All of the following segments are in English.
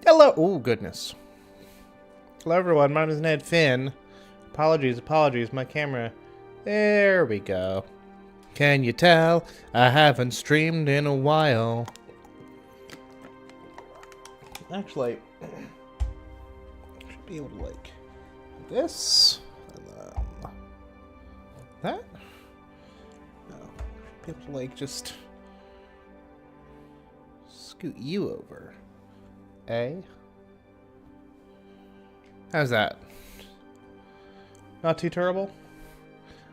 Hello! Oh, goodness. Hello, everyone. My name is Ned Finn. Apologies. My camera. There we go. Can you tell? I haven't streamed in a while. Actually, I should be able to, like, this. And then that. No. Should be able to, like, just scoot you over. How's that? Not too terrible?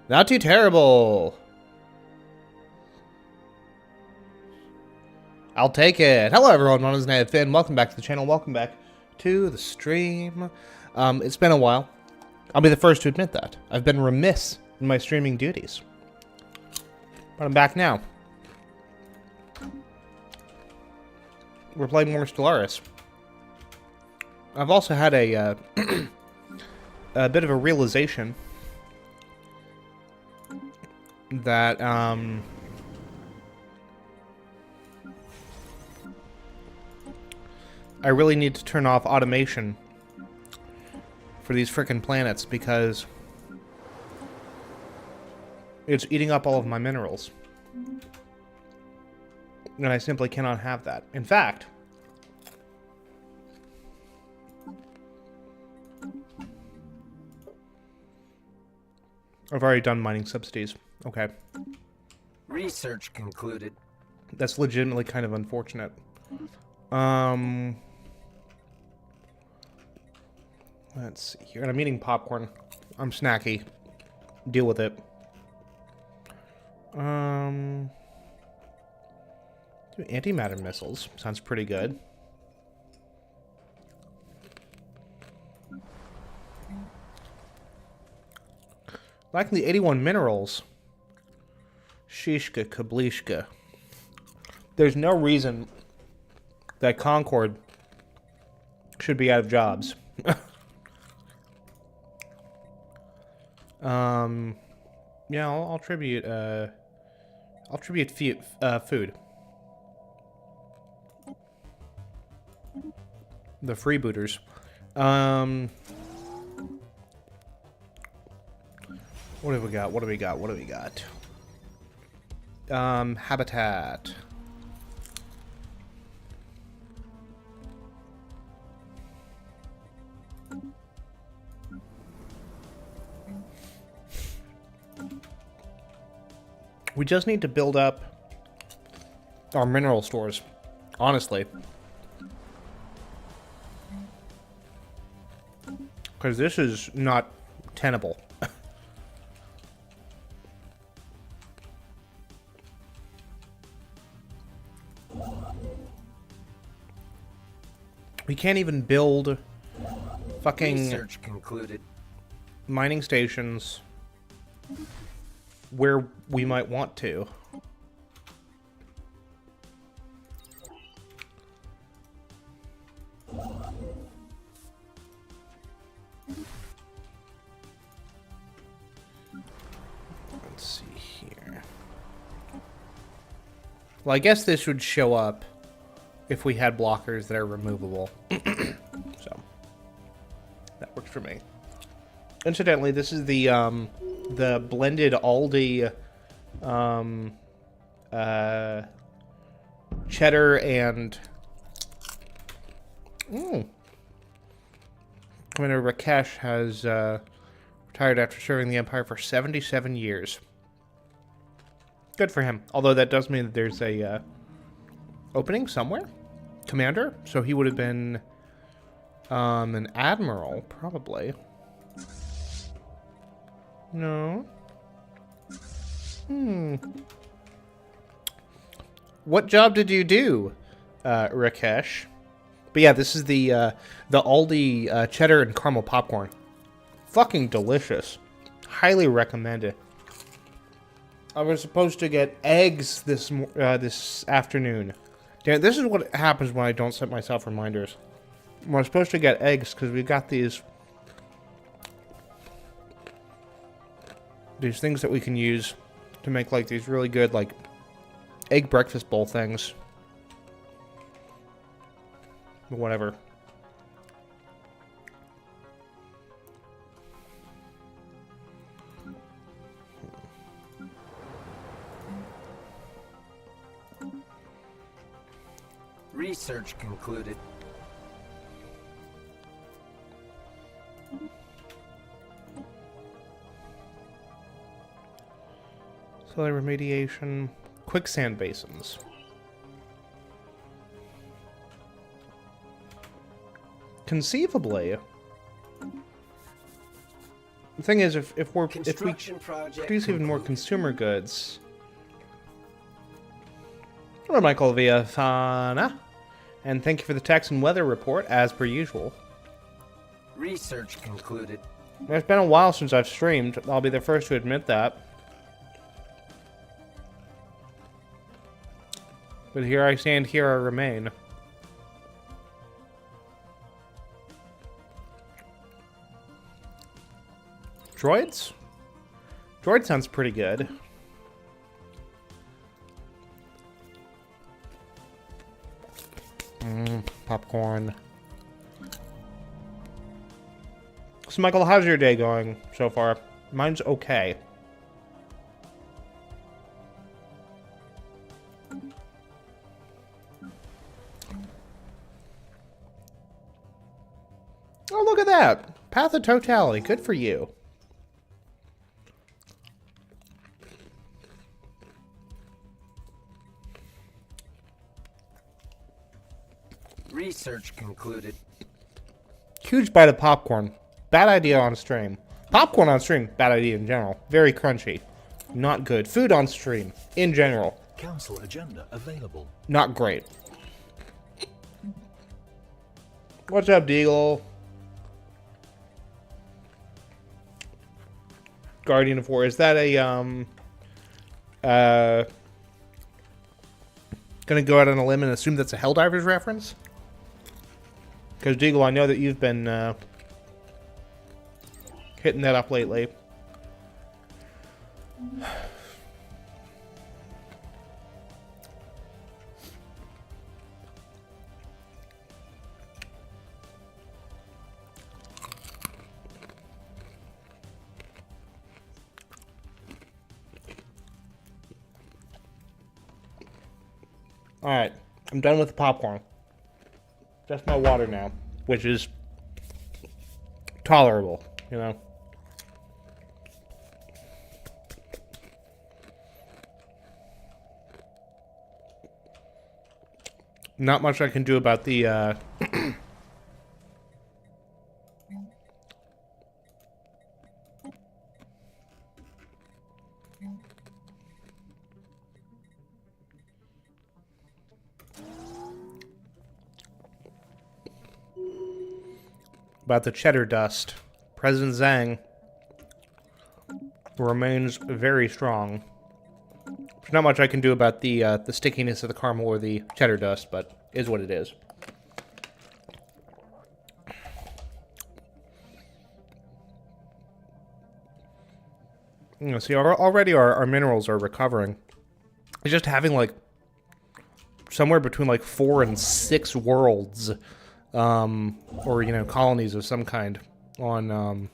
Not too terrible! I'll take it. Hello everyone, my name is Ned Finn. Welcome back to the channel. Welcome back to the stream. It's been a while. I'll be the first to admit that. I've been remiss in my streaming duties. But I'm back now. We're playing more Stellaris. I've also had a a bit of a realization that I really need to turn off automation for these frickin' planets because it's eating up all of my minerals. And I simply cannot have that. In fact, I've already done mining subsidies. Okay. Research concluded. That's legitimately kind of unfortunate. Let's see here. And I'm eating popcorn. I'm snacky. Deal with it. Antimatter missiles. Sounds pretty good. Lacking the 81 minerals. Shishka kablishka. There's no reason that Concord should be out of jobs. Yeah, I'll tribute food. The freebooters. What have we got? What do we got? Habitat. We just need to build up our mineral stores, honestly. Because this is not tenable. We can't even build fucking Research concluded. mining stations where we might want to. Let's see here. Well, I guess this would show up if we had blockers that are removable. So that works for me. Incidentally, this is the blended Aldi cheddar and Commander Rakesh has retired after serving the Empire for 77 years. Good for him. Although that does mean that there's a opening somewhere. Commander? So he would have been an admiral, probably. No. What job did you do, Rakesh? But yeah, this is the Aldi cheddar and caramel popcorn. Fucking delicious. Highly recommended. I was supposed to get eggs this afternoon. Yeah, this is what happens when I don't set myself reminders. We're supposed to get eggs because we got these things that we can use to make like these really good like egg breakfast bowl things. Whatever. Research concluded. Solar remediation. Quicksand basins. Conceivably. The thing is, if we produce even more consumer goods. Hello, Michael Viafana, and thank you for the text and weather report, as per usual. Research concluded. It's been a while since I've streamed. I'll be the first to admit that. But here I stand, here I remain. Droids? Droid sounds pretty good. Popcorn. So, Michael, how's your day going so far? Mine's okay. Oh, look at that. Path of Totality. Good for you. Research concluded. Huge bite of popcorn. Bad idea on stream. Popcorn on stream, bad idea in general. Very crunchy. Not good. Food on stream, in general. Council agenda available. Not great. What's up, Deagle? Guardian of War. Is that a, gonna go out on a limb and assume that's a Helldivers reference? Because, Deagle, I know that you've been, hitting that up lately. Alright, I'm done with the popcorn. Just my water now, which is tolerable, you know. Not much I can do about the, about the cheddar dust. President Zhang remains very strong. There's not much I can do about the stickiness of the caramel or the cheddar dust, but is what it is. You know, see, already our minerals are recovering. It's just having, like, somewhere between, like, 4 and 6 worlds, or, you know, colonies of some kind on,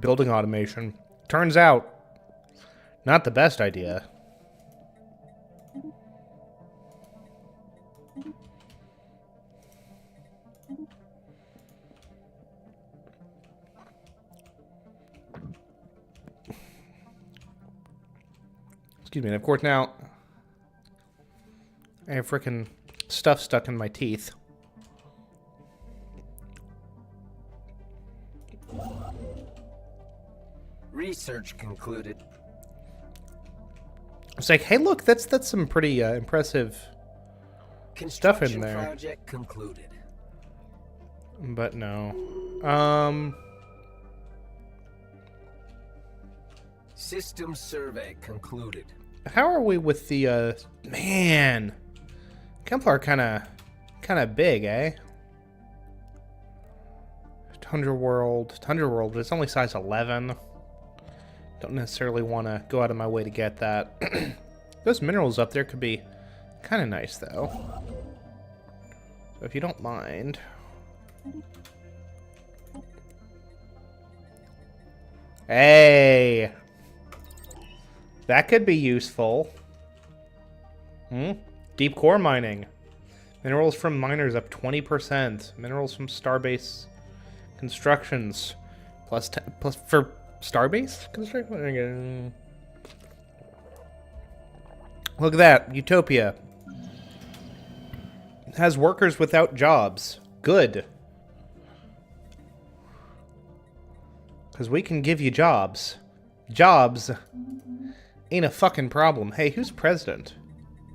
building automation. Turns out, not the best idea. Excuse me, and of course now I have frickin' stuff stuck in my teeth. Research concluded. It's like, hey, look, that's some pretty impressive stuff in there. Project concluded. But no. System survey concluded. How are we with the man? Kemplar kinda big, eh? Tundra World, but it's only size 11. Don't necessarily want to go out of my way to get that. Those minerals up there could be kind of nice, though. So if you don't mind. Hey! That could be useful. Deep core mining. Minerals from miners up 20%. Minerals from starbase constructions plus for starbase construction. Look at that, Utopia has workers without jobs. Good, because we can give you jobs. Jobs ain't a fucking problem. Hey, who's president?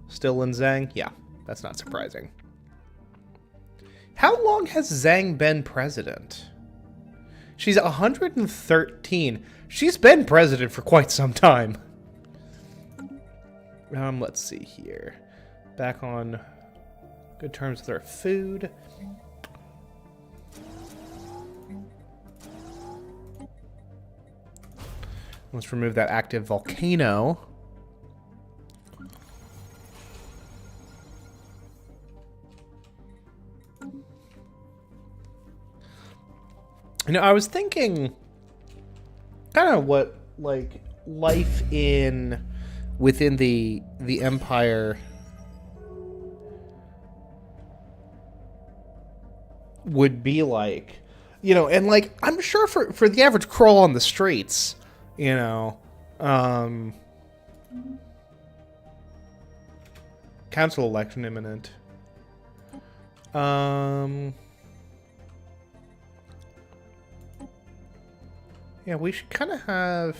Still Lin Zhang? Yeah, that's not surprising. How long has Zhang been president? She's 113. She's been president for quite some time. Let's see here. Back on good terms with our food. Let's remove that active volcano. You know, I was thinking kind of what, like, life within the Empire would be like. You know, and, like, I'm sure for the average Kroll on the streets, you know, council election imminent. Yeah, we should kind of have...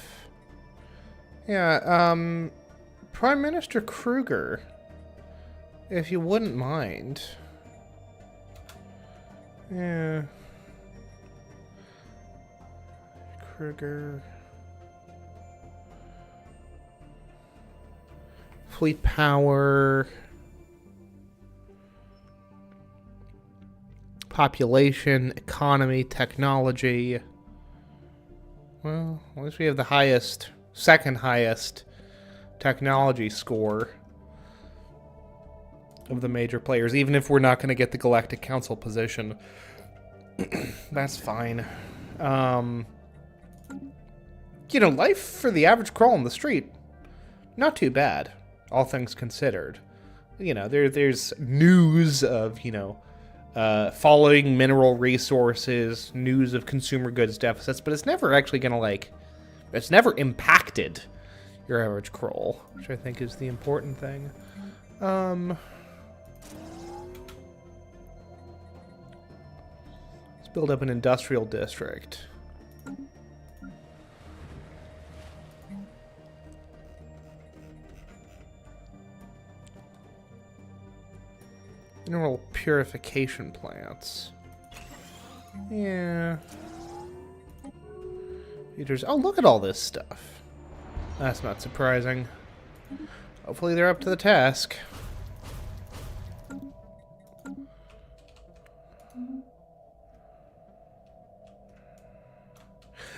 Yeah, Prime Minister Kruger, if you wouldn't mind. Yeah. Kruger. Fleet power. Population, economy, technology. Well, at least we have the second highest technology score of the major players, even if we're not going to get the Galactic Council position. That's fine. You know, life for the average Kroll on the street, not too bad, all things considered. You know, there's news of, you know, following mineral resources, news of consumer goods deficits, but it's never actually going to, like, it's never impacted your average Kroll, which I think is the important thing. Let's build up an industrial district. Mineral purification plants. Yeah. Features. Oh, look at all this stuff. That's not surprising. Hopefully they're up to the task.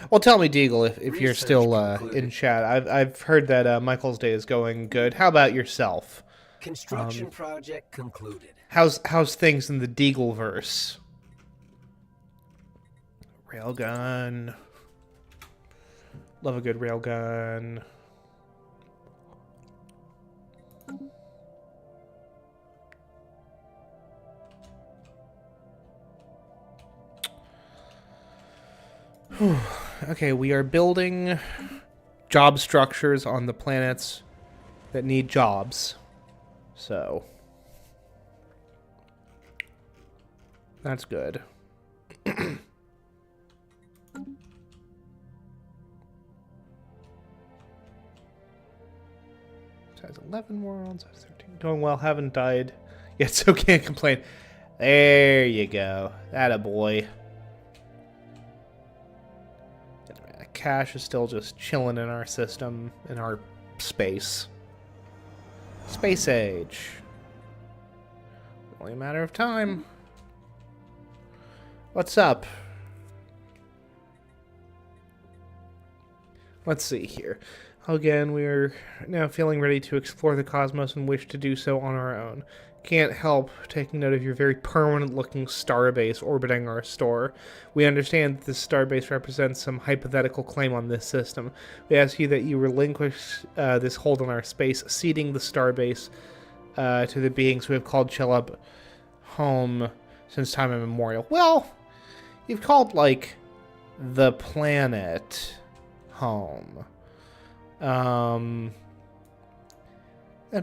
Well, tell me, Deagle, if you're still in chat. I've heard that Michael's day is going good. How about yourself? Construction project concluded. How's things in the Deagleverse? Railgun. Love a good railgun. Okay, we are building job structures on the planets that need jobs. So that's good. Size 11 worlds, size 13. Going well, haven't died yet, so can't complain. There you go. Attaboy. Cash is still just chilling in our system, in our space. Space age. Only a matter of time. What's up? Let's see here. Again, we are now feeling ready to explore the cosmos and wish to do so on our own. Can't help taking note of your very permanent-looking starbase orbiting our store. We understand that this starbase represents some hypothetical claim on this system. We ask you that you relinquish this hold on our space, ceding the starbase to the beings who have called Chelub home since time immemorial. Well, you've called, like, the planet home. That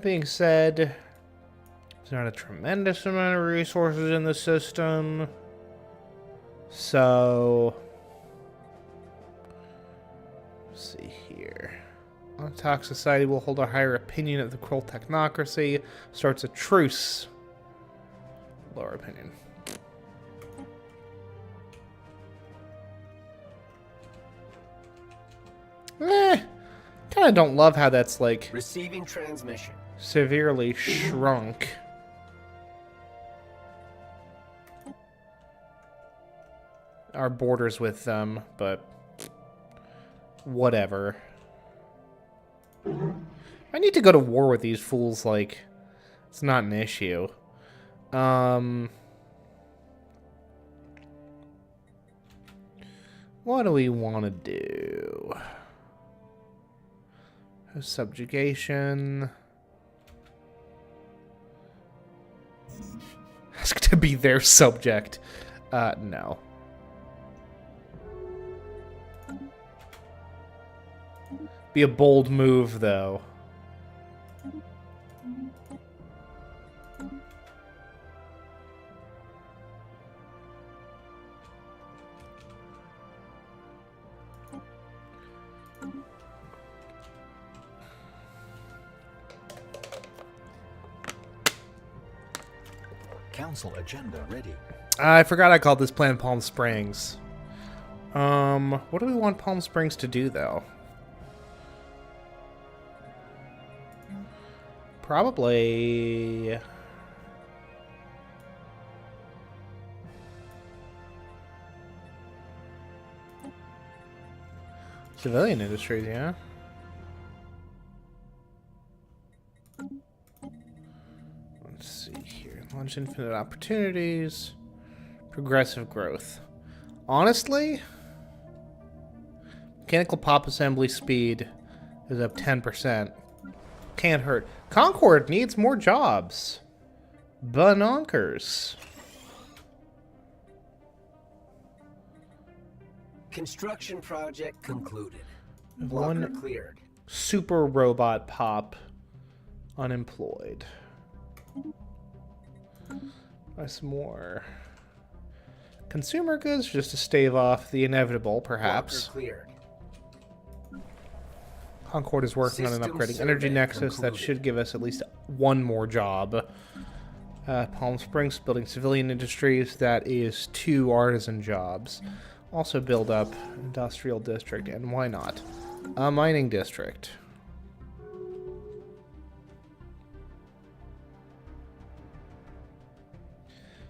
being said, there's not a tremendous amount of resources in the system. So, let's see here. Untalk Society will hold a higher opinion of the Kroll technocracy. Starts a truce. Lower opinion. Kind of don't love how that's, like, Receiving transmission. severely shrunk. Our borders with them, but whatever. I need to go to war with these fools, like, it's not an issue. What do we want to do? Subjugation. Ask to be their subject. No. Be a bold move, though. Council agenda ready. I forgot I called this plan Palm Springs. What do we want Palm Springs to do, though? Probably... civilian industries, yeah? Let's see here. Launch infinite opportunities. Progressive growth. Honestly, mechanical pop assembly speed is up 10%. Can't hurt. Concord needs more jobs. Bonkers. Construction project concluded. One Blocker cleared. super robot pop unemployed. Buy some more consumer goods just to stave off the inevitable, perhaps. Blocker cleared. Concord is working on an System upgrading Energy survey Nexus that concluded. should give us at least one more job. Palm Springs building civilian industries, that is 2 artisan jobs. Also build up industrial district, and why not? A mining district.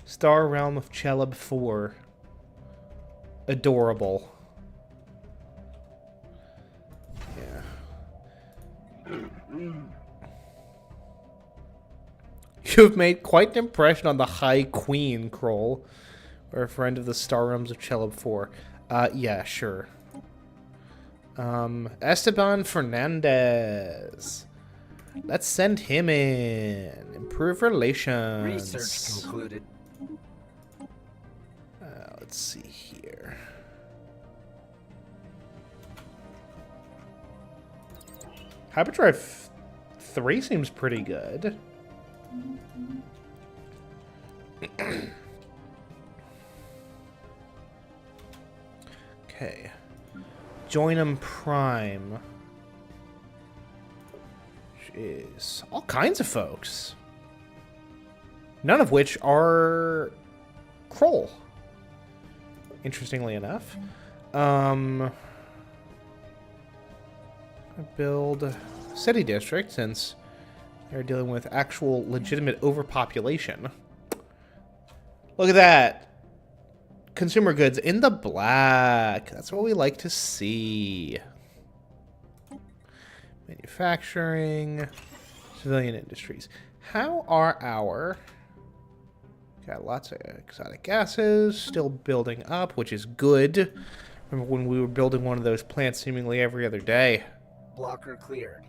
Star Realm of Chelub 4. Adorable. Yeah. You've made quite an impression on the High Queen, Kroll. Or a friend of the Star Realms of Chelub 4. Yeah, sure. Esteban Fernandez. Let's send him in. Improve relations. Research concluded. Let's see here. Hyperdrive 3 seems pretty good. Okay. Join'em Prime. Jeez. All kinds of folks. None of which are Kroll. Interestingly enough. I build a city district since they're dealing with actual legitimate overpopulation. Look at that. Consumer goods in the black. That's what we like to see. Manufacturing. Civilian industries. How are our... Got lots of exotic gases. Still building up, which is good. Remember when we were building one of those plants seemingly every other day. Blocker cleared.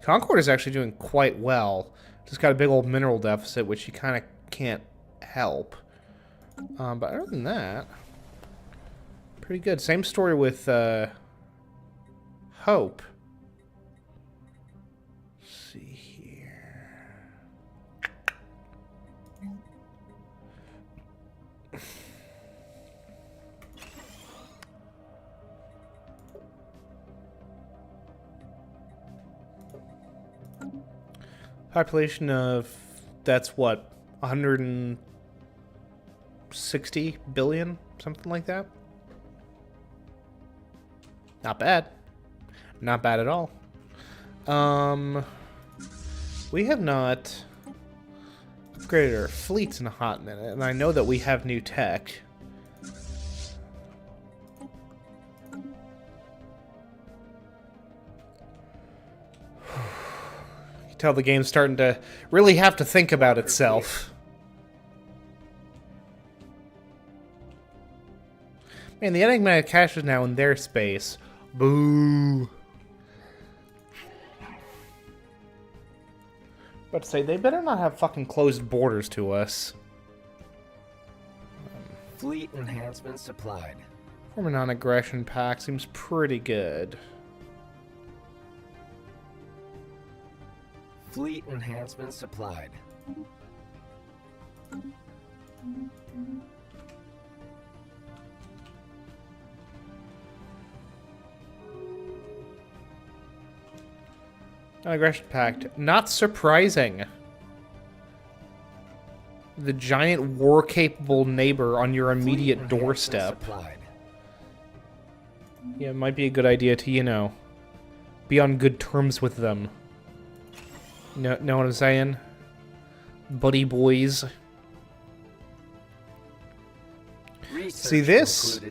Concord is actually doing quite well. Just got a big old mineral deficit, which you kind of can't help. But other than that, pretty good. Same story with Hope. Let's see here. Population of, that's what, 160 billion? Something like that? Not bad. Not bad at all. We have not upgraded our fleets in a hot minute, and I know that we have new tech. You tell the game's starting to really have to think about itself. Man, the enigmatic cache is now in their space. Boo. But to say, they better not have fucking closed borders to us. Fleet enhancement supplied. Form a non-aggression pact seems pretty good. Fleet enhancement supplied. Non-aggression pact. Not surprising. The giant war-capable neighbor on your immediate doorstep. Yeah, it might be a good idea to, you know, be on good terms with them. Know what I'm saying? Buddy boys. See, this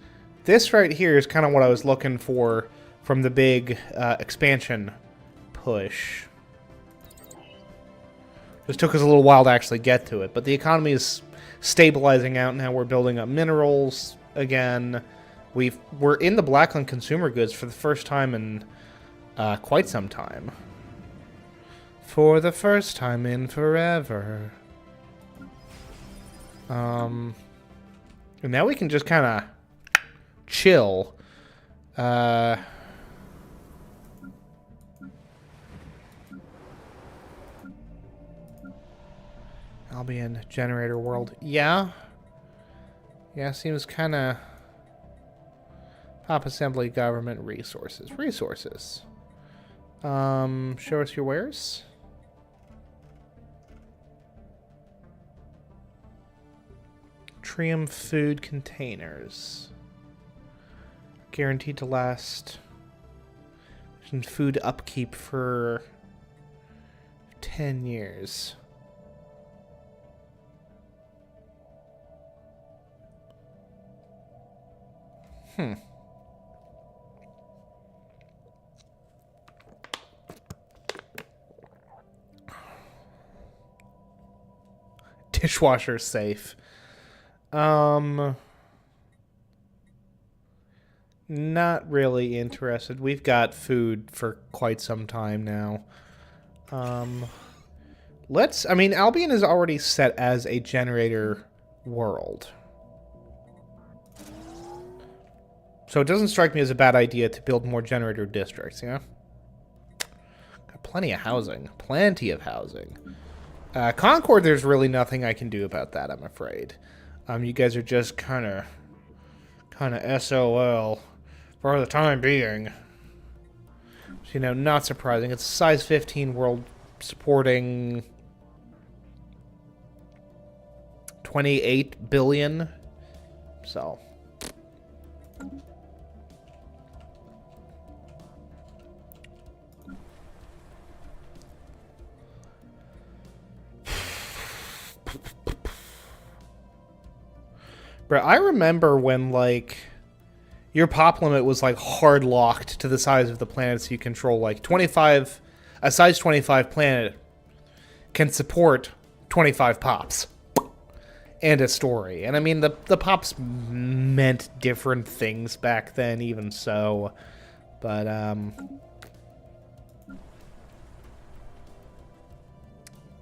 right here is kind of what I was looking for from the big expansion push. Just took us a little while to actually get to it, but the economy is stabilizing out now. We're building up minerals again. We're in the black on consumer goods for the first time in quite some time. For the first time in forever. And now we can just kind of chill. I'll be in generator world. Yeah. Yeah, seems kind of... Pop assembly, government, resources. Resources. Show us your wares. Triumph food containers. Guaranteed to last. And food upkeep for 10 years. Dishwasher safe. Not really interested. We've got food for quite some time now. I mean, Albion is already set as a generator world. So it doesn't strike me as a bad idea to build more generator districts, you know? Got plenty of housing. Plenty of housing. Concord, there's really nothing I can do about that, I'm afraid. You guys are just kind of SOL for the time being. So, you know, not surprising. It's a size 15 world supporting 28 billion. So... Bro, I remember when, like, your pop limit was, like, hard locked to the size of the planets you control. Like, a size 25 planet can support 25 pops. And a story. And, I mean, the pops meant different things back then, even so. But,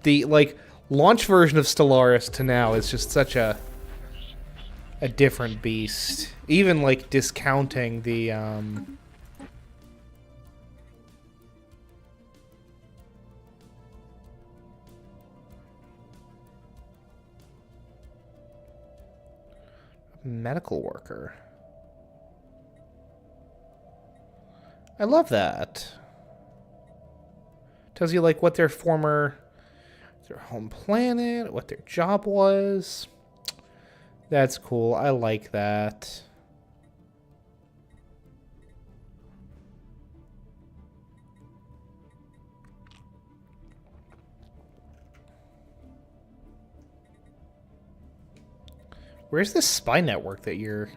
the, like, launch version of Stellaris to now is just such a different beast. Even, like, discounting the, medical worker. I love that. Tells you, like, what their home planet, what their job was. That's cool. I like that. Where's the spy network that you're...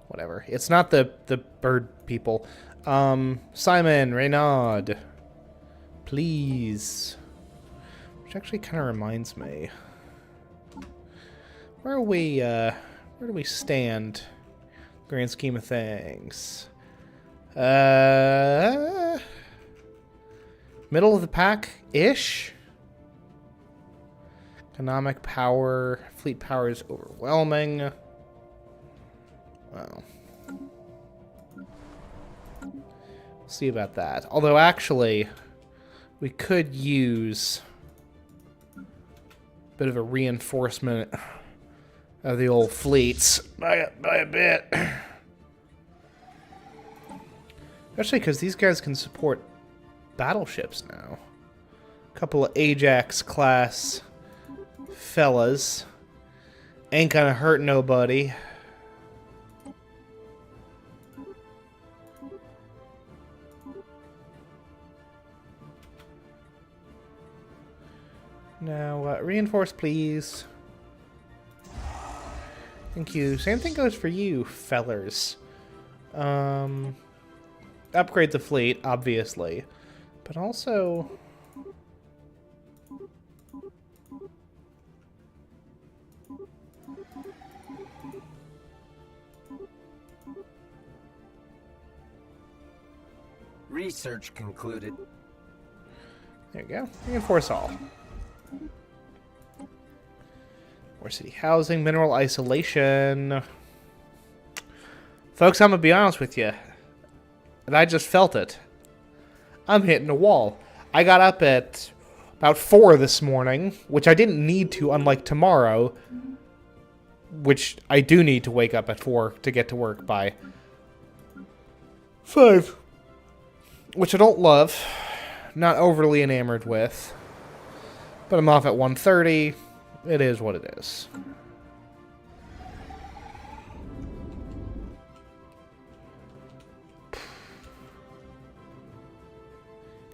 Whatever. It's not the bird people. Simon, Renaud. Please. Which actually kind of reminds me. Where do we stand? Grand scheme of things. Middle of the pack-ish? Economic power, fleet power is overwhelming. Well, we'll see about that. Although, actually, we could use a bit of a reinforcement of the old fleets by a bit. Especially because these guys can support battleships now. A couple of Ajax-class fellas. Ain't gonna hurt nobody. Now, reinforce, please. Thank you. Same thing goes for you, fellers. Upgrade the fleet, obviously. But also... Research concluded. There you go. Reinforce all. More city housing, mineral isolation. Folks, I'm gonna be honest with you. And I just felt it. I'm hitting a wall. I got up at about 4 this morning, which I didn't need to, unlike tomorrow, which I do need to wake up at 4 to get to work by 5. Which I don't love. Not overly enamored with. But I'm off at 1:30. It is what it is.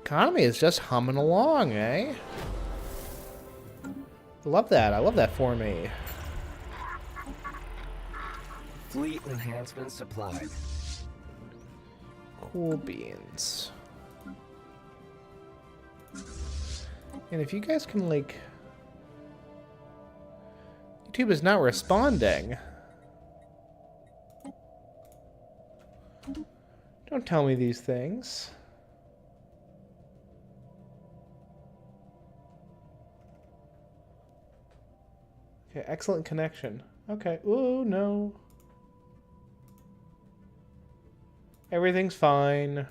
Economy is just humming along, eh? Love that. I love that for me. Fleet enhancement supplied. Cool beans. And if you guys can, like... YouTube is not responding. Don't tell me these things. Okay, excellent connection. Okay. Ooh, no. Everything's fine.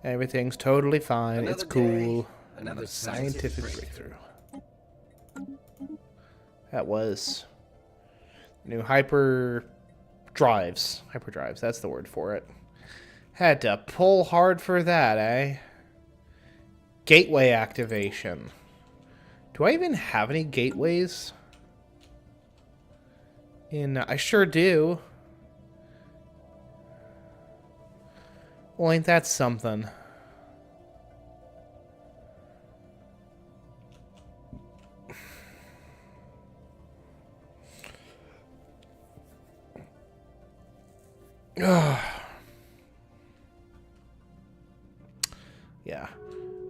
Everything's totally fine. It's cool. Another Scientific breakthrough. That was new hyperdrives. Hyperdrives, that's the word for it. Had to pull hard for that, eh? Gateway activation. Do I even have any gateways? I sure do. Well, ain't that something? Yeah.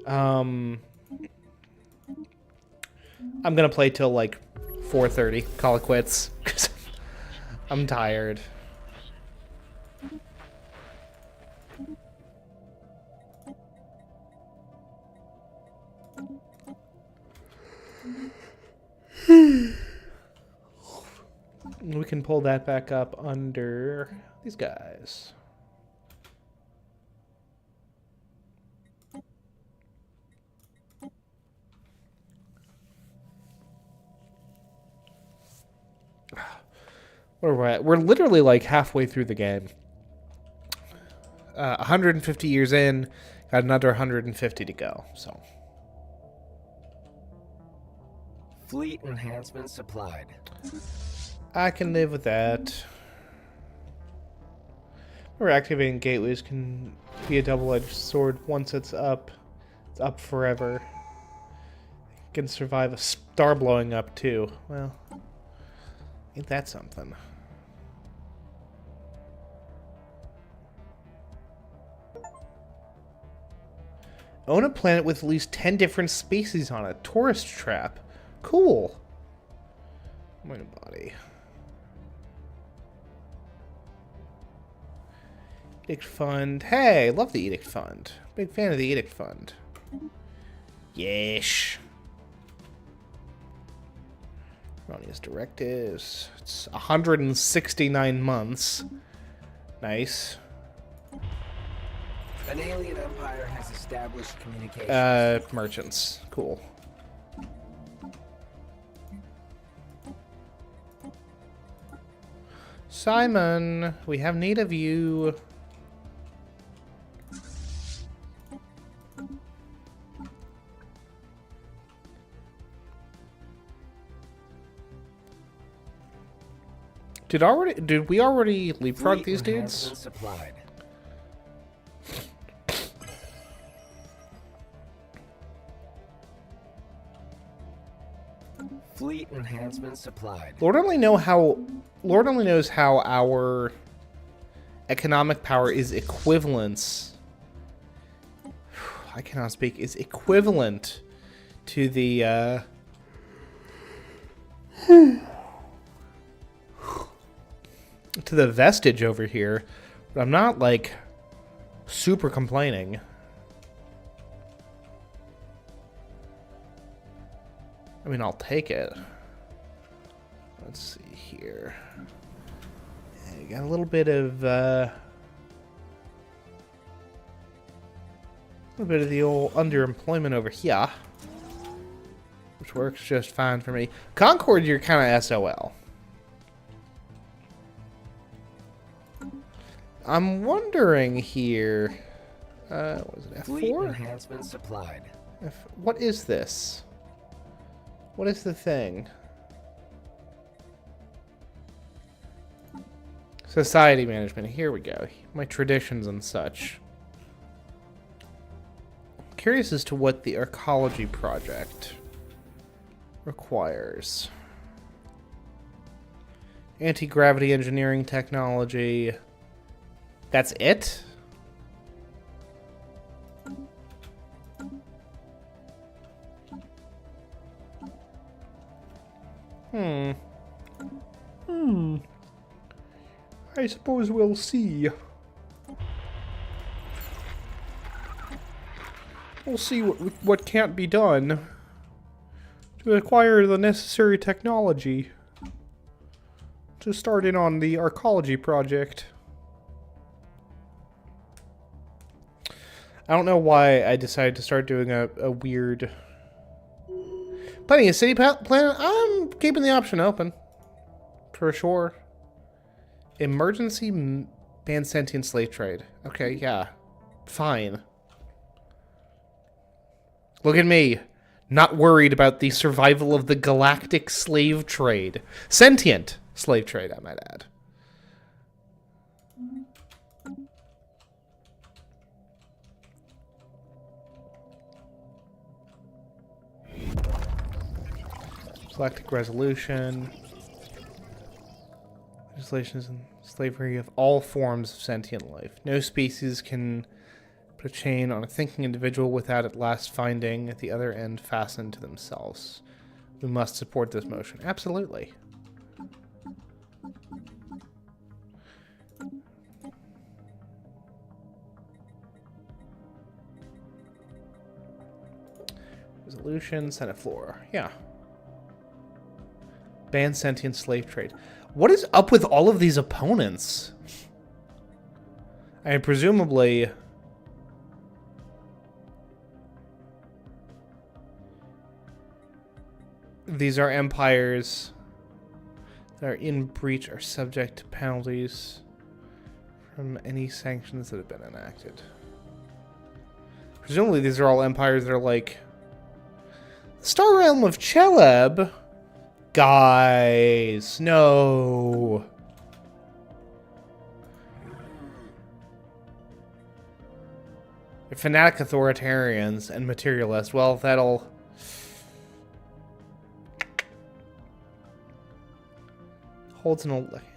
I'm gonna play till like 4:30. Call it quits. 'Cause I'm tired. We can pull that back up under these guys. Where we're at? We're literally like halfway through the game. 150 years in, got another 150 to go. So. Fleet enhancement supplied. I can live with that. Or activating gateways can be a double-edged sword. Once it's up forever. It can survive a star blowing up too. Well, ain't that something? Own a planet with at least 10 different species on it. Tourist trap. Cool. My body. Edict Fund. Hey, love the Edict Fund. Big fan of the Edict Fund. Yeesh. Erroneous directives. It's 169 months. Nice. An alien empire has established communication. Merchants. Cool. Simon, we have need of you. Did we already leapfrog these dudes? Supplied. Fleet enhancement supplied. Lord only knows how our economic power is equivalence. I cannot speak. Is equivalent to the to the vestige over here, but I'm not like super complaining. I mean, I'll take it. Let's see here. Yeah, you got a little bit of the old underemployment over here, which works just fine for me. Concord, you're kind of SOL. I'm wondering here. What was it? F4? Fleet enhancement supplied. What is this? What is the thing? Society management. Here we go. My traditions and such. I'm curious as to what the archaeology project requires. Anti-gravity engineering technology. That's it? I suppose we'll see. We'll see what can't be done to acquire the necessary technology to start in on the archaeology project. I don't know why I decided to start doing a weird... Plenty of city planet. I'm keeping the option open. For sure. Emergency ban sentient slave trade. Okay, yeah. Fine. Look at me. Not worried about the survival of the galactic slave trade. Sentient slave trade, I might add. Galactic resolution. Legislations and slavery of all forms of sentient life. No species can put a chain on a thinking individual without at last finding at the other end fastened to themselves. We must support this motion. Absolutely. Resolution, Senate floor. Yeah. Ban sentient slave trade. What is up with all of these opponents? I mean, presumably... these are empires that are in breach are subject to penalties from any sanctions that have been enacted. Presumably these are all empires that are like... Star Realm of Cheleb? Guys, no. They're fanatic authoritarians and materialists. Well, that'll...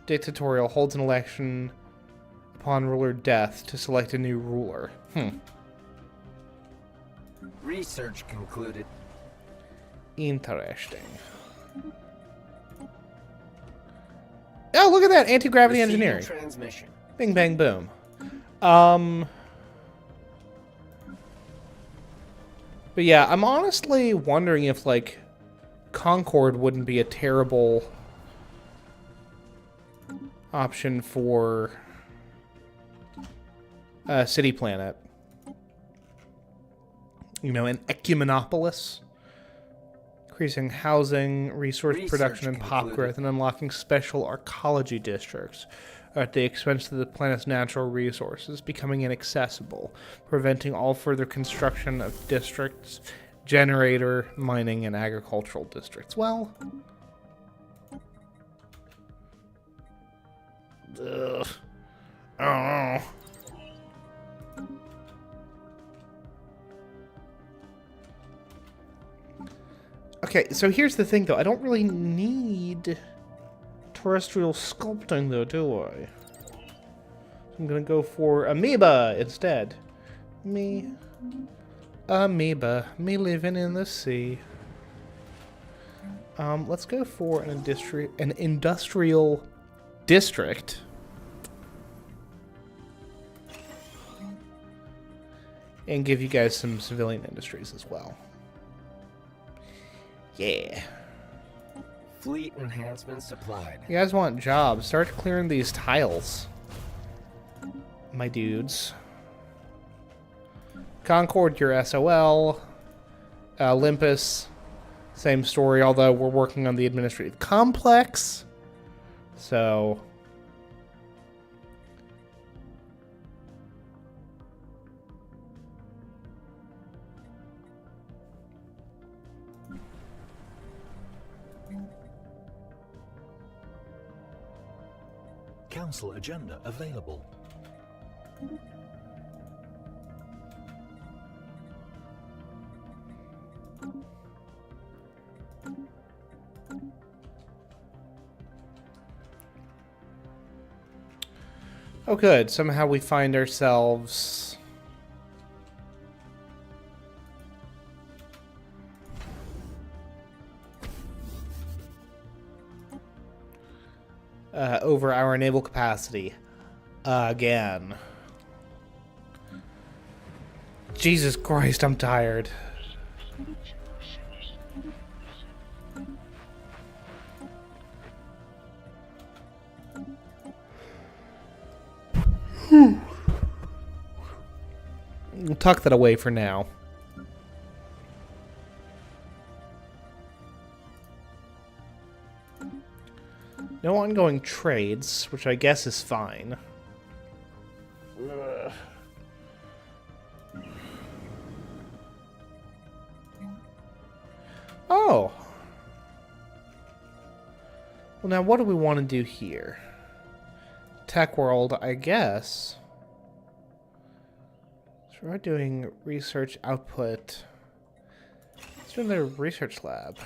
dictatorial, holds an election upon ruler death to select a new ruler. Research concluded. Interesting. Oh, look at that! Anti-gravity Receiving engineering. transmission. Bing, bang, boom. But yeah, I'm honestly wondering if, like, Concord wouldn't be a terrible option for a city planet. You know, an ecumenopolis. Increasing housing, resource production, and pop growth, and unlocking special arcology districts at the expense of the planet's natural resources, becoming inaccessible, preventing all further construction of districts, generator, mining, and agricultural districts. Well... ugh. I don't know. Okay, so here's the thing, though. I don't really need terrestrial sculpting, though, do I? I'm gonna go for amoeba instead. Amoeba. Me living in the sea. Let's go for an industrial district. And give you guys some civilian industries as well. Yeah. Fleet enhancement supplied. You guys want jobs? Start clearing these tiles, my dudes. Concord, your SOL. Olympus, same story, although we're working on the administrative complex. So... Council agenda available. oh, good. Somehow we find ourselves... over our naval capacity. Again. Jesus Christ, I'm tired. We'll tuck that away for now. No ongoing trades, which I guess is fine. Ugh. Oh. Well, now what do we want to do here? Tech World, I guess. So we're doing research output. Let's do another research lab.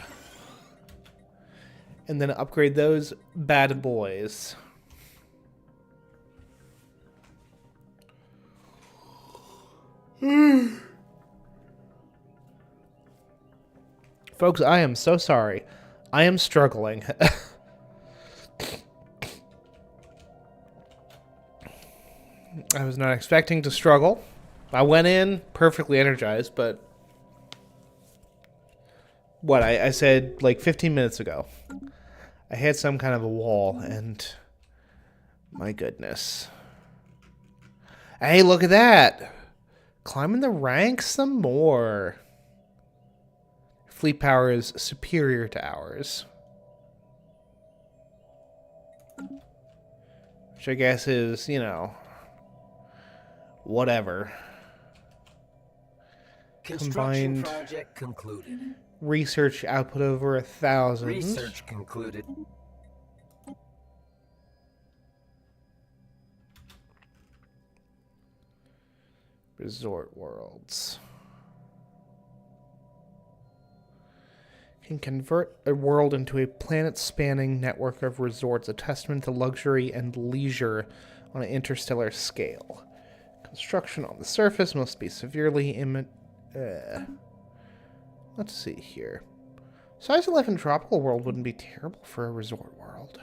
And then upgrade those bad boys. Folks, I am so sorry. I am struggling. I was not expecting to struggle. I went in perfectly energized, but... What, I said like 15 minutes ago. I hit some kind of a wall, and... My goodness. Hey, look at that! Climbing the ranks some more. Fleet power is superior to ours. Which I guess is, you know... Whatever. Construction project concluded. Research output over 1,000. Research concluded. Resort worlds. Can convert a world into a planet-spanning network of resorts, a testament to luxury and leisure on an interstellar scale. Construction on the surface must be severely let's see here. Size of life in tropical world wouldn't be terrible for a resort world.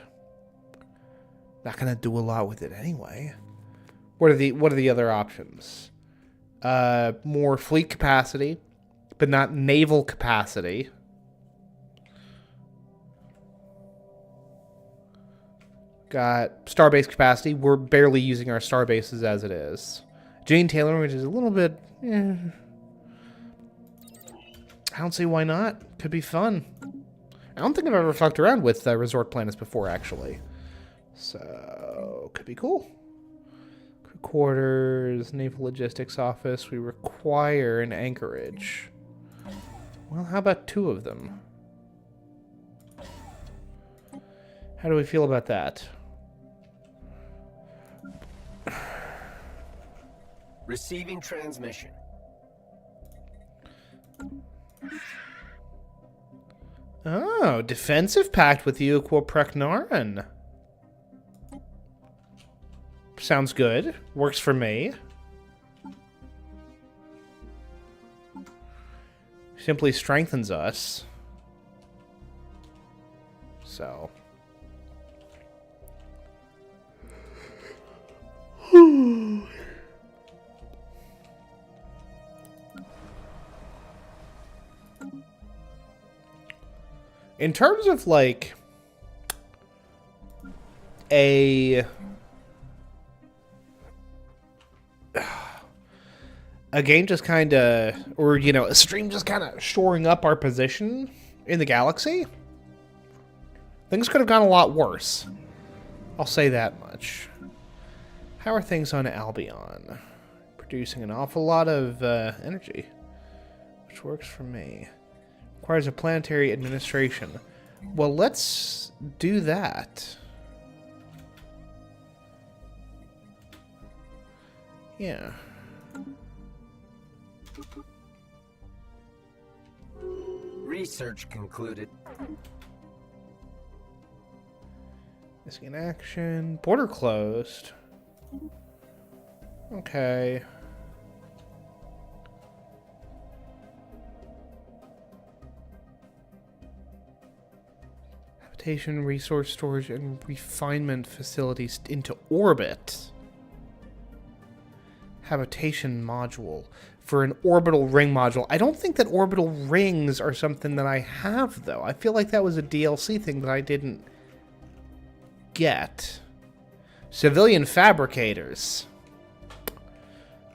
Not gonna do a lot with it anyway. What are the other options? More fleet capacity, but not naval capacity. Got starbase capacity. We're barely using our starbases as it is. Gene Taylor, which is a little bit... I don't see why not. Could be fun. I don't think I've ever fucked around with resort planets before, actually. So, could be cool. Crew quarters, naval logistics office. We require an anchorage. Well, how about 2 of them? How do we feel about that? Receiving transmission. Oh, defensive pact with you, Preknaran. Sounds good. Works for me. Simply strengthens us. So. In terms of, like, a game just kind of, or, you know, a stream just kind of shoring up our position in the galaxy, things could have gone a lot worse. I'll say that much. How are things on Albion? Producing an awful lot of energy, which works for me. Requires a planetary administration. Well, let's do that. Yeah. Research concluded. Missing in action. Border closed. Okay. Habitation, resource storage, and refinement facilities into orbit. Habitation module for an orbital ring module. I don't think that orbital rings are something that I have, though. I feel like that was a DLC thing that I didn't get. Civilian fabricators.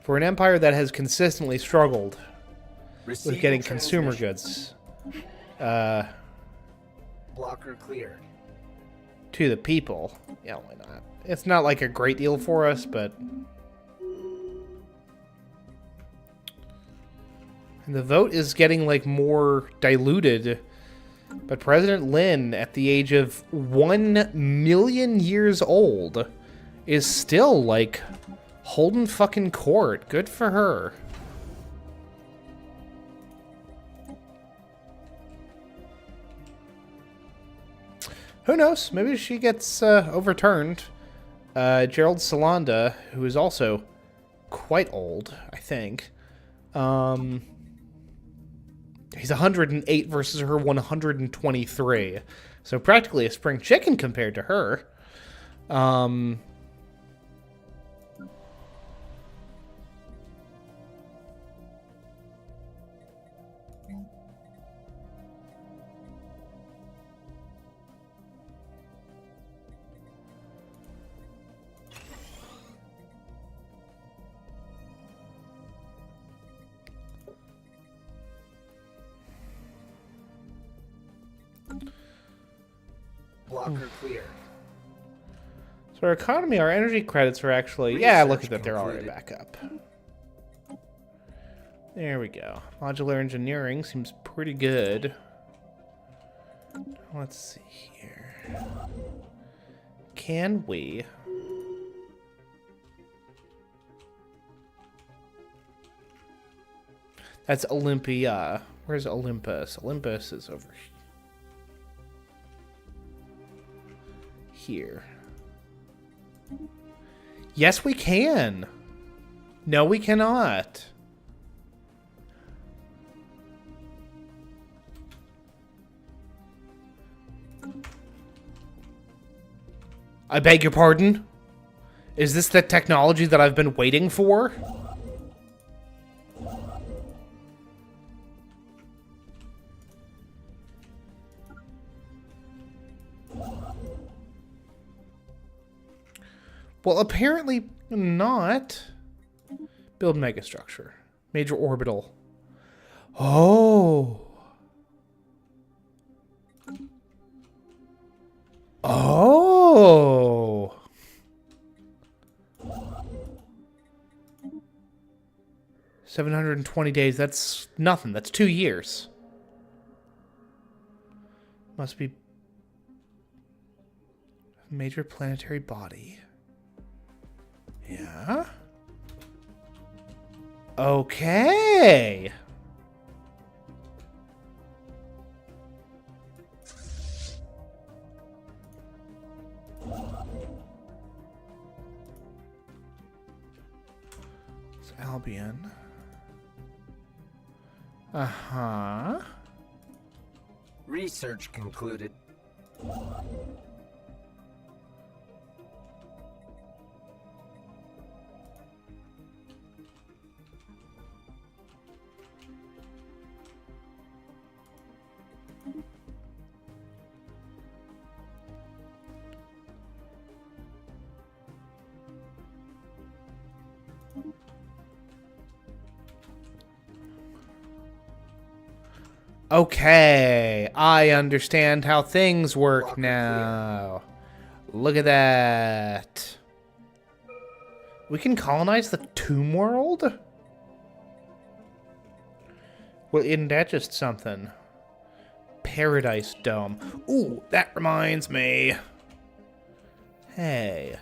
For an empire that has consistently struggled with getting consumer goods Blocker cleared. to the people. Yeah, why not? It's not like a great deal for us, but... And the vote is getting, like, more diluted. But President Lin, at the age of 1 million years old, is still, like, holding fucking court. Good for her. Who knows? Maybe she gets overturned. Gerald Salanda, who is also quite old, I think, He's 108 versus her 123. So practically a spring chicken compared to her. Blocker clear. So our economy, our energy credits are actually... Yeah, look at that. They're already back up. There we go. Modular engineering seems pretty good. Let's see here. Can we... That's Olympia. Where's Olympus? Olympus is over here. Yes, we can. No, we cannot. I beg your pardon? Is this the technology that I've been waiting for? Well, apparently not. Build megastructure. Major orbital. Oh. Oh. $720 days. That's nothing. That's 2 years. Must be major planetary body. Yeah. Okay. It's Albion. Uh-huh. Research concluded. Okay, I understand how things work now. Look at that. We can colonize the Tomb World? Well, isn't that just something? Paradise Dome. Ooh, that reminds me. Hey.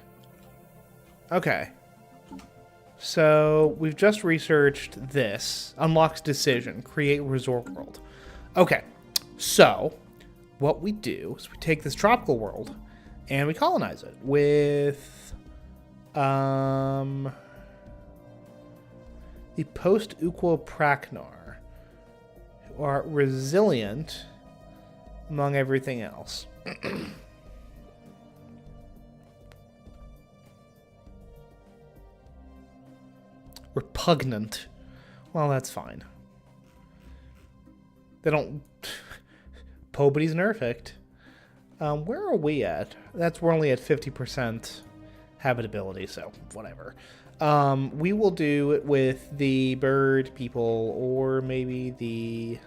Okay. So, we've just researched this. Unlocks decision. Create resort world. Okay. So, what we do is we take this tropical world and we colonize it with the post-Uquo Praknar, who are resilient among everything else. Repugnant. Well, that's fine. They don't... Nobody's perfect. Where are we at? We're only at 50% habitability, so whatever. We will do it with the bird people, or maybe the...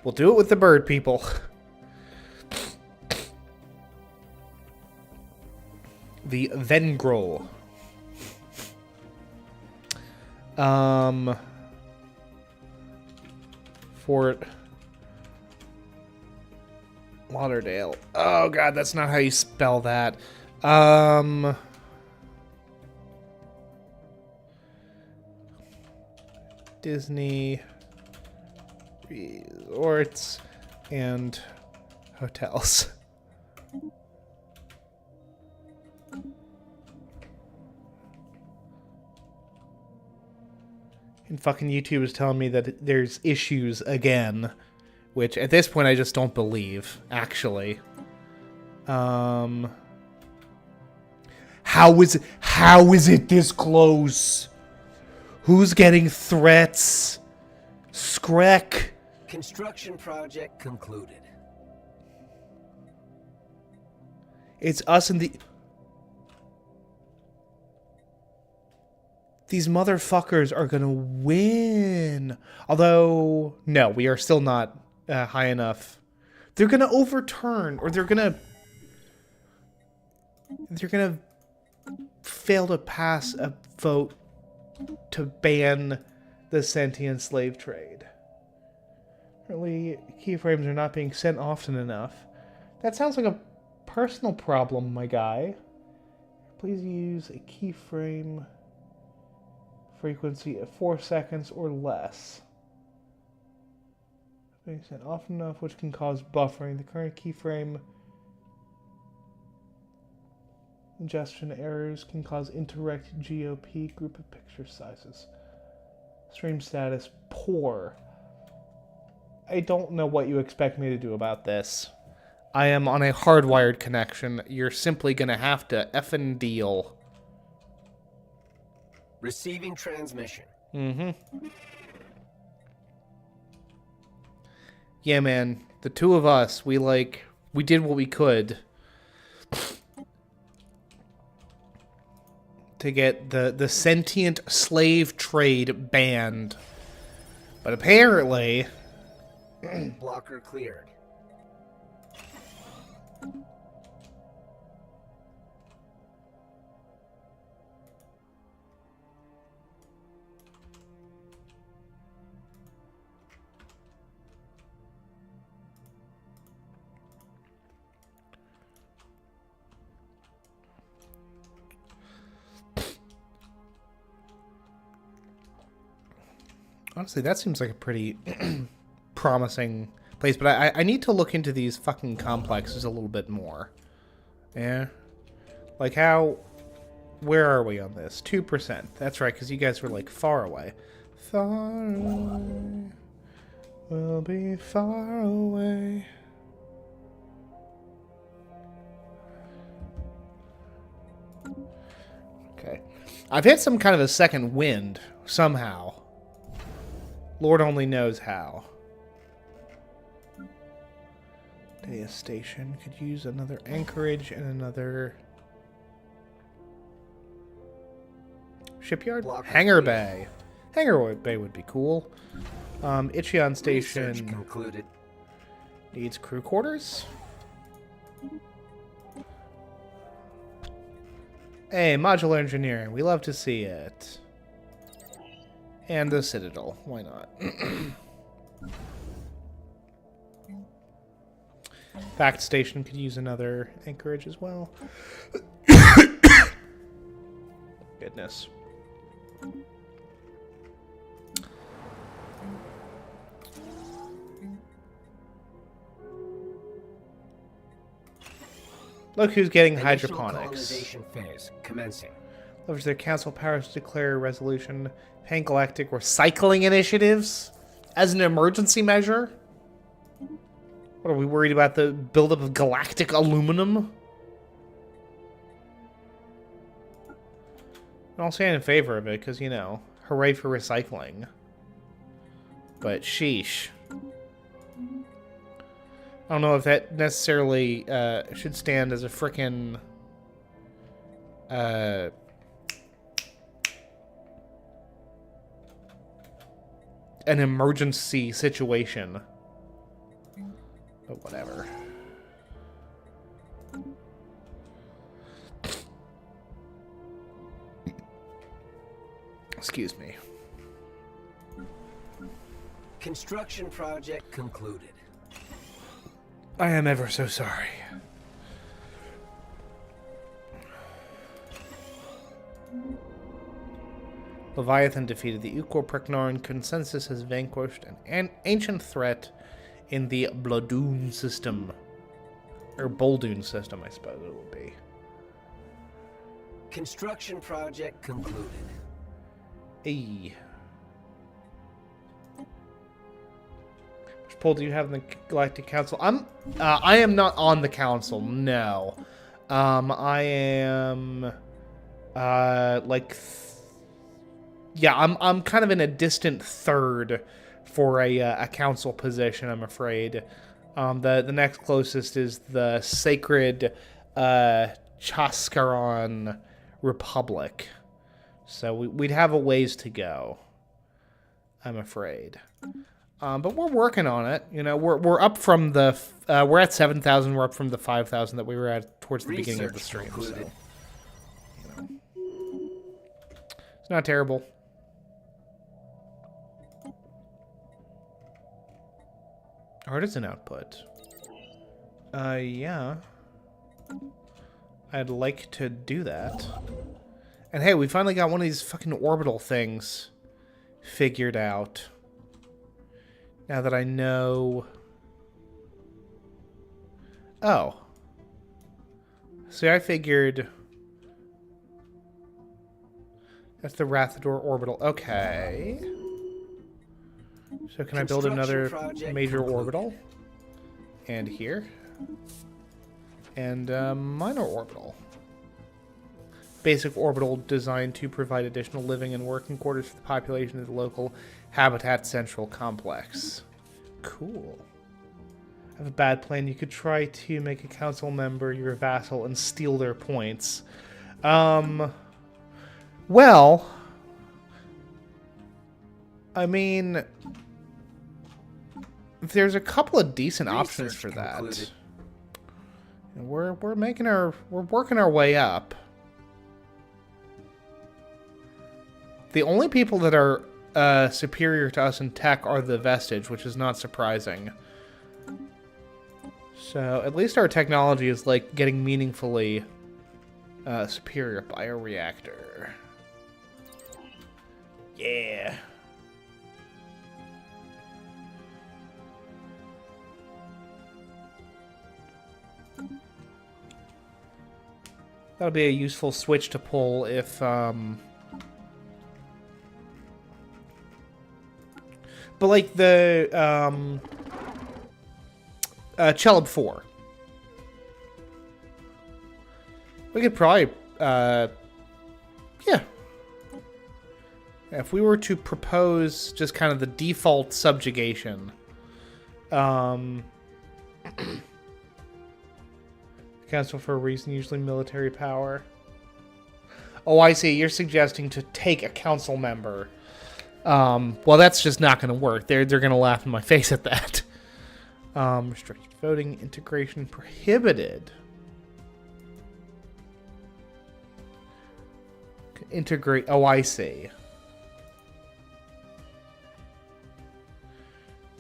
We'll do it with the bird people. The Vengrol. Fort Lauderdale. Oh god, that's not how you spell that. Disney resorts and hotels. And fucking YouTube is telling me that there's issues again, which at this point I just don't believe, actually. How is it this close? Who's getting threats? Skrek. Construction project concluded. It's us and the... These motherfuckers are gonna win. Although, no, we are still not high enough. They're gonna overturn, or they're gonna fail to pass a vote to ban the sentient slave trade. Apparently, keyframes are not being sent often enough. That sounds like a personal problem, my guy. Please use a keyframe frequency of 4 seconds or less. Being sent often enough, which can cause buffering. The current keyframe ingestion errors can cause incorrect GOP group of picture sizes. Stream status poor. I don't know what you expect me to do about this. I am on a hardwired connection. You're simply gonna have to effing deal. Receiving transmission. Mm-hmm. Yeah, man. The two of us, we did what we could to get the sentient slave trade banned. But apparently... Blocker cleared. Honestly, that seems like a pretty promising place, but I need to look into these fucking complexes a little bit more. Yeah? Like how... Where are we on this? 2%. That's right, because you guys were, like, far away. Far away. We'll be far away. Okay. I've hit some kind of a second wind, somehow. Lord only knows how. Data station could use another anchorage and another shipyard. Hangar bay. Hangar bay would be cool. Ichion station Research concluded. needs crew quarters. Hey, modular engineering. We love to see it. And the Citadel. Why not? Fact station could use another anchorage as well. Goodness. Look who's getting Initial hydroponics. colonization phase commencing. Leverage their council powers to declare a resolution. Pan-galactic recycling initiatives as an emergency measure? What, are we worried about the buildup of galactic aluminum? I'll stand in favor of it, because, you know, hooray for recycling. But sheesh. I don't know if that necessarily should stand as a frickin' an emergency situation. But whatever. Excuse me. Construction project concluded. I am ever so sorry. Leviathan defeated the Ukor-Preknorn. Consensus has vanquished an ancient threat in the Blodoon system. Or Boldoon system, I suppose it would be. Construction project concluded. Hey. Paul, do you have the Galactic Council? I am not on the council. No, I am, yeah, I'm kind of in a distant third for a council position, I'm afraid. The next closest is the Sacred Chaskaron Republic. So we'd have a ways to go, I'm afraid. But we're working on it. You know, we're up from the we're at 7,000. We're up from the 5,000 that we were at towards the beginning of the stream. So, you know, it's not terrible. Artisan output. Yeah. I'd like to do that. And hey, we finally got one of these fucking orbital things figured out. Now that I know... Oh. See, I figured... That's the Rathador orbital. Okay. So can I build another major orbital? And here. And minor orbital. Basic orbital designed to provide additional living and working quarters for the population of the local Habitat Central Complex. Cool. I have a bad plan. You could try to make a council member your vassal and steal their points. Well, I mean, there's a couple of decent options for that. We're working our way up. The only people that are superior to us in tech are the Vestige, which is not surprising. So at least our technology is like getting meaningfully superior. Bioreactor. Yeah. That'll be a useful switch to pull if but like the Chelub 4. We could probably yeah. If we were to propose just kind of the default subjugation, council for a reason, usually military power. Oh, I see. You're suggesting to take a council member. Well, that's just not going to work. They're going to laugh in my face at that. Restricted voting, integration prohibited. Integrate. Oh, I see.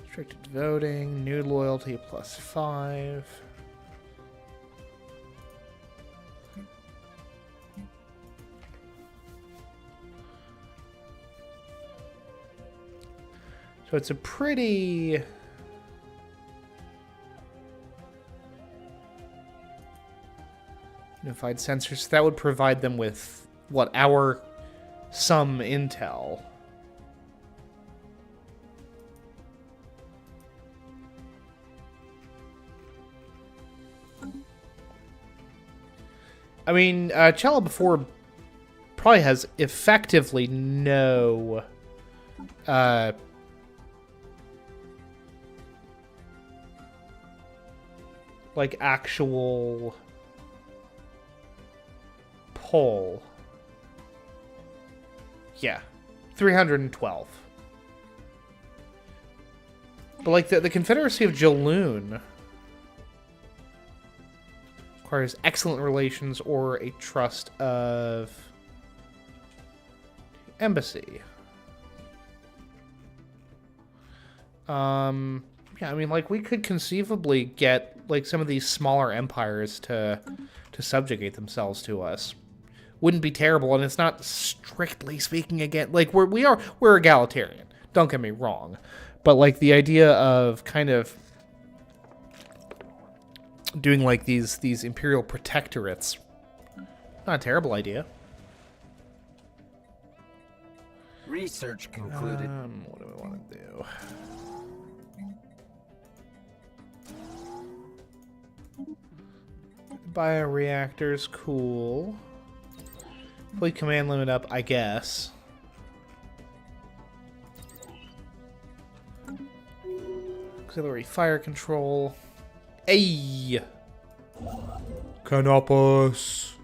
Restricted voting, new loyalty +5. So it's a pretty... unified sensors. That would provide them with, what, some intel. I mean, Cella before probably has effectively no... like actual pull. Yeah, 312. But like the Confederacy of Jaloon requires excellent relations or a trust of embassy. Yeah, I mean, like, we could conceivably get, like, some of these smaller empires to subjugate themselves to us. Wouldn't be terrible, and it's not strictly speaking again. Like, we're egalitarian. Don't get me wrong. But, like, the idea of kind of doing, like, these imperial protectorates, not a terrible idea. Research concluded. What do we want to do? Bioreactors, cool. Fleet command limit up, I guess. Auxiliary fire control. Ayy! Canopus!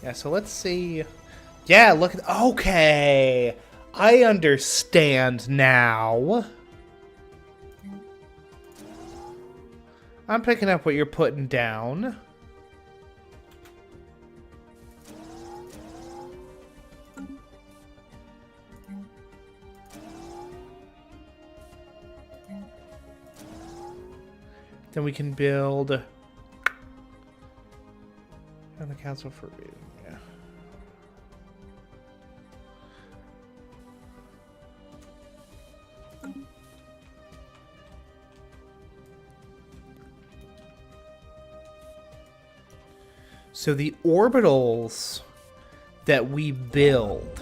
Yeah, so let's see. Yeah, look at... Okay! I understand now. I'm picking up what you're putting down. Then we can build... And the council for reading, yeah. So the orbitals that we build,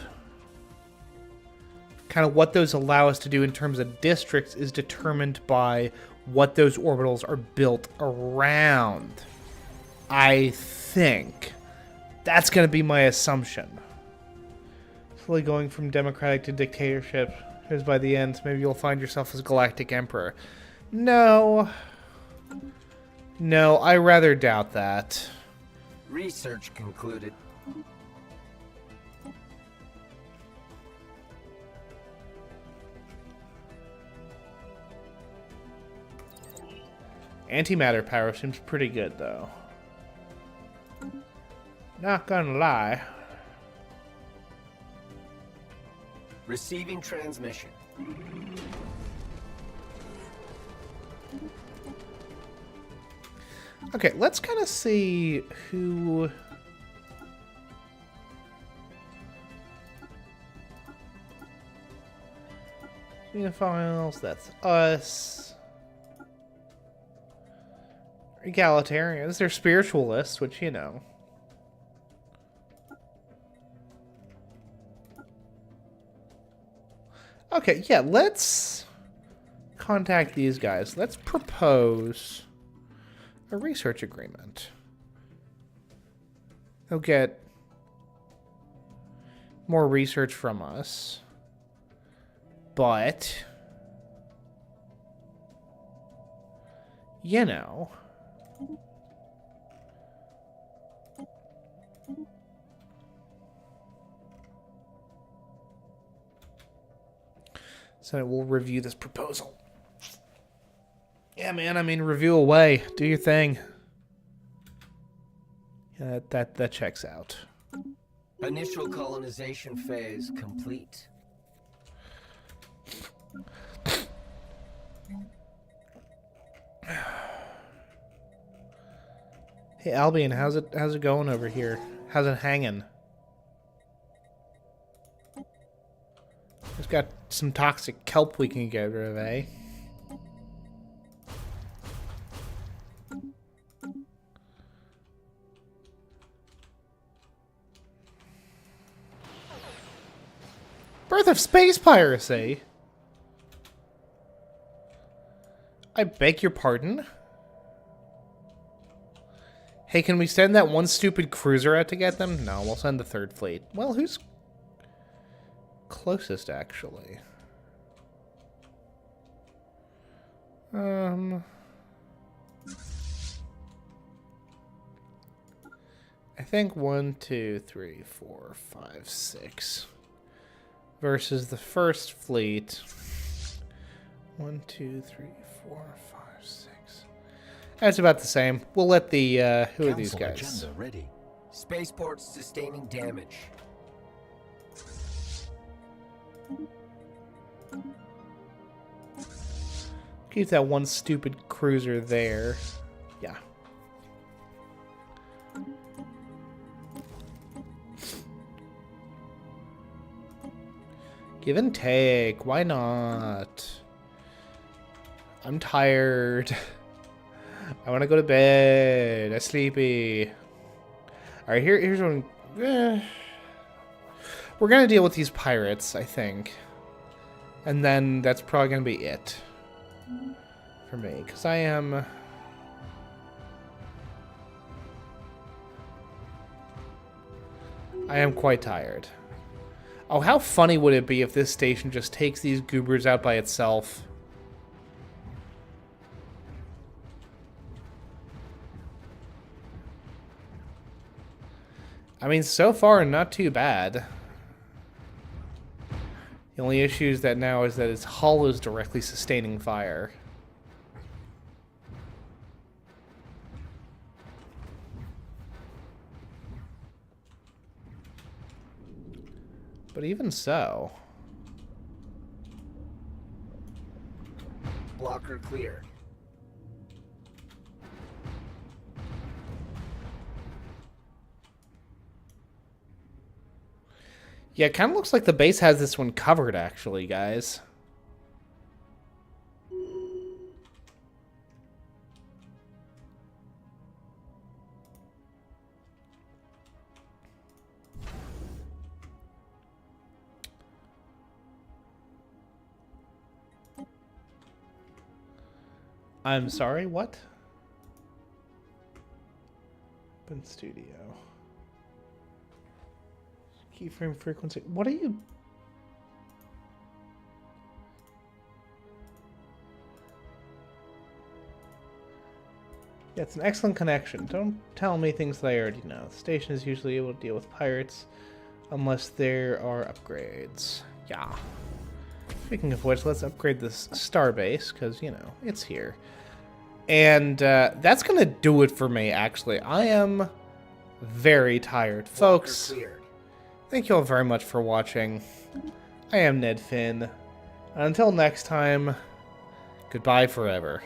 kind of what those allow us to do in terms of districts is determined by what those orbitals are built around. I think that's going to be my assumption. Slowly going from democratic to dictatorship, because by the end, maybe you'll find yourself as galactic emperor. No. No, I rather doubt that. Research concluded. Antimatter power seems pretty good, though. Not gonna lie. Receiving transmission. Okay, let's kind of see who... Files, that's us. Egalitarians, they're spiritualists, which, you know. Okay, yeah, let's contact these guys. Let's propose a research agreement. They'll get more research from us. But, you know, so we'll review this proposal. Yeah, man, I mean, review away. Do your thing. Yeah, that checks out. Initial colonization phase complete. Hey Albion, how's it going over here? How's it hanging? We've got some toxic kelp we can get rid of, eh? Birth of space piracy. I beg your pardon? Hey, can we send that one stupid cruiser out to get them? No, we'll send the third fleet. Well, who's closest, actually? I think 1, 2, 3, 4, 5, 6 versus the first fleet. 1, 2, 3, 4, 5, 6. That's about the same. We'll let the who are these guys? Agenda ready. Spaceports sustaining damage. Keep that one stupid cruiser there. Yeah. Give and take. Why not? I'm tired. I want to go to bed. I'm sleepy. Alright, here's one. We're going to deal with these pirates, I think. And then that's probably going to be it. For me. Because I am... quite tired. Oh, how funny would it be if this station just takes these goobers out by itself? I mean, so far, not too bad. The only issue is that now is that its hull is directly sustaining fire. But even so... Blocker cleared. Yeah, it kind of looks like the base has this one covered, actually, guys. I'm sorry, what? Open Studio. Keyframe frequency. What are you... Yeah, it's an excellent connection. Don't tell me things that I already know. The station is usually able to deal with pirates unless there are upgrades. Yeah. Speaking of which, let's upgrade this starbase, because, you know, it's here. And that's going to do it for me, actually. I am very tired. Folks, thank you all very much for watching. I am Ned Finn. And until next time, goodbye forever.